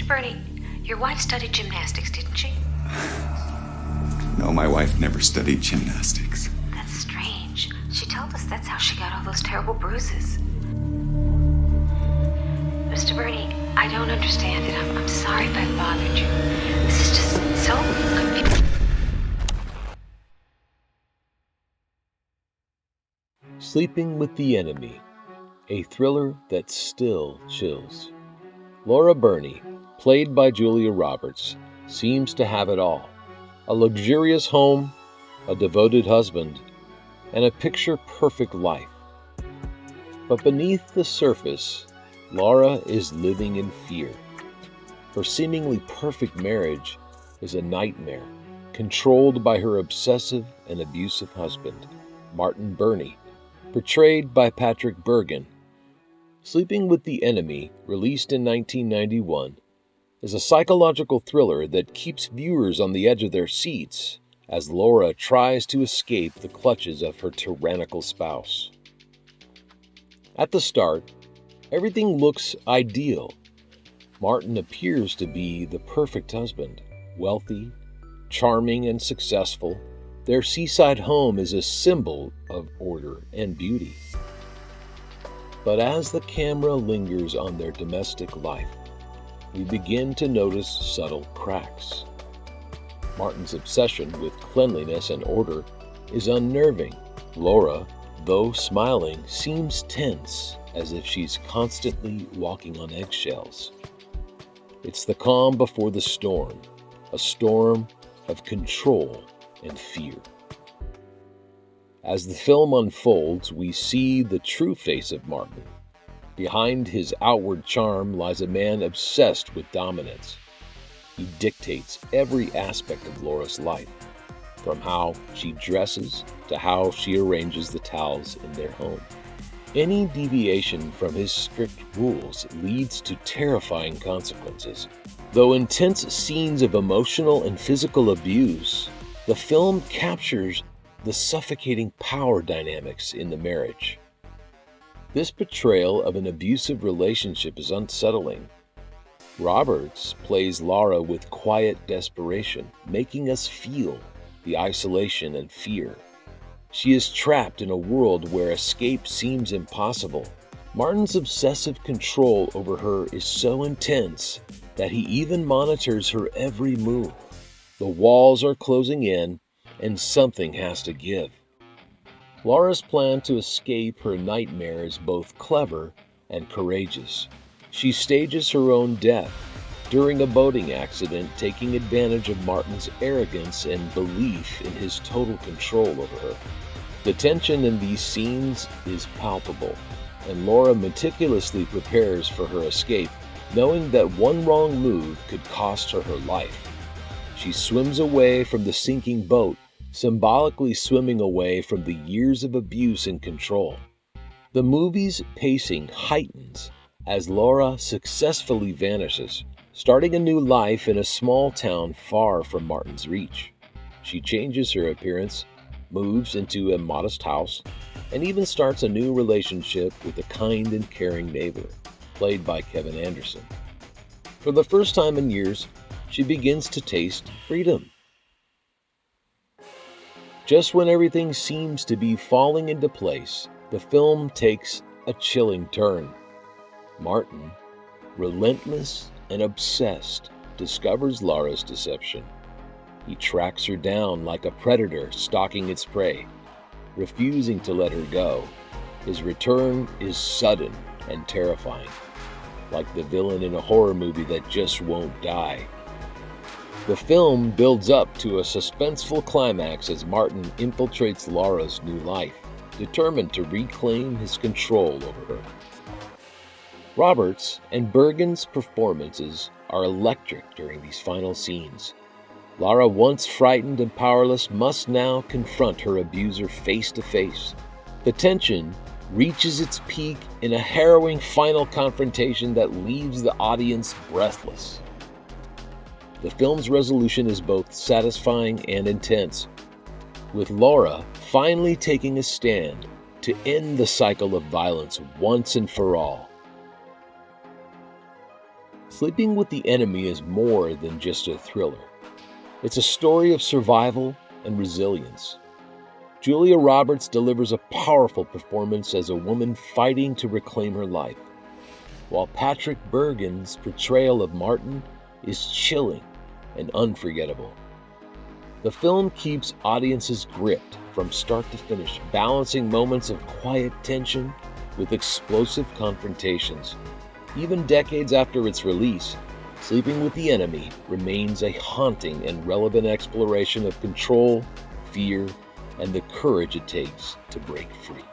Mr. Burney, your wife studied gymnastics, didn't she? No, my wife never studied gymnastics. That's strange. She told us that's how she got all those terrible bruises. Mr. Burney, I don't understand it. I'm sorry if I bothered you. This is just so confusing. Sleeping with the Enemy, a thriller that still chills. Laura Burney, played by Julia Roberts, seems to have it all. A luxurious home, a devoted husband, and a picture-perfect life. But beneath the surface, Laura is living in fear. Her seemingly perfect marriage is a nightmare, controlled by her obsessive and abusive husband, Martin Burney, portrayed by Patrick Bergin. Sleeping with the Enemy, released in 1991, is a psychological thriller that keeps viewers on the edge of their seats as Laura tries to escape the clutches of her tyrannical spouse. At the start, everything looks ideal. Martin appears to be the perfect husband, wealthy, charming, and successful. Their seaside home is a symbol of order and beauty. But as the camera lingers on their domestic life, we begin to notice subtle cracks. Martin's obsession with cleanliness and order is unnerving. Laura, though smiling, seems tense, as if she's constantly walking on eggshells. It's the calm before the storm, a storm of control and fear. As the film unfolds, we see the true face of Martin. Behind his outward charm lies a man obsessed with dominance. He dictates every aspect of Laura's life, from how she dresses to how she arranges the towels in their home. Any deviation from his strict rules leads to terrifying consequences. Though intense scenes of emotional and physical abuse, the film captures the suffocating power dynamics in the marriage. This portrayal of an abusive relationship is unsettling. Roberts plays Laura with quiet desperation, making us feel the isolation and fear. She is trapped in a world where escape seems impossible. Martin's obsessive control over her is so intense that he even monitors her every move. The walls are closing in, and something has to give. Laura's plan to escape her nightmare is both clever and courageous. She stages her own death during a boating accident, taking advantage of Martin's arrogance and belief in his total control over her. The tension in these scenes is palpable, and Laura meticulously prepares for her escape, knowing that one wrong move could cost her her life. She swims away from the sinking boat, symbolically swimming away from the years of abuse and control. The movie's pacing heightens as Laura successfully vanishes, starting a new life in a small town far from Martin's reach. She changes her appearance, moves into a modest house, and even starts a new relationship with a kind and caring neighbor, played by Kevin Anderson. For the first time in years, she begins to taste freedom. Just when everything seems to be falling into place, the film takes a chilling turn. Martin, relentless and obsessed, discovers Laura's deception. He tracks her down like a predator stalking its prey, refusing to let her go. His return is sudden and terrifying, like the villain in a horror movie that just won't die. The film builds up to a suspenseful climax as Martin infiltrates Laura's new life, determined to reclaim his control over her. Roberts and Bergin's performances are electric during these final scenes. Laura, once frightened and powerless, must now confront her abuser face to face. The tension reaches its peak in a harrowing final confrontation that leaves the audience breathless. The film's resolution is both satisfying and intense, with Laura finally taking a stand to end the cycle of violence once and for all. Sleeping with the Enemy is more than just a thriller. It's a story of survival and resilience. Julia Roberts delivers a powerful performance as a woman fighting to reclaim her life, while Patrick Bergin's portrayal of Martin is chilling and unforgettable. The film keeps audiences gripped from start to finish, balancing moments of quiet tension with explosive confrontations. Even decades after its release, Sleeping with the Enemy remains a haunting and relevant exploration of control, fear, and the courage it takes to break free.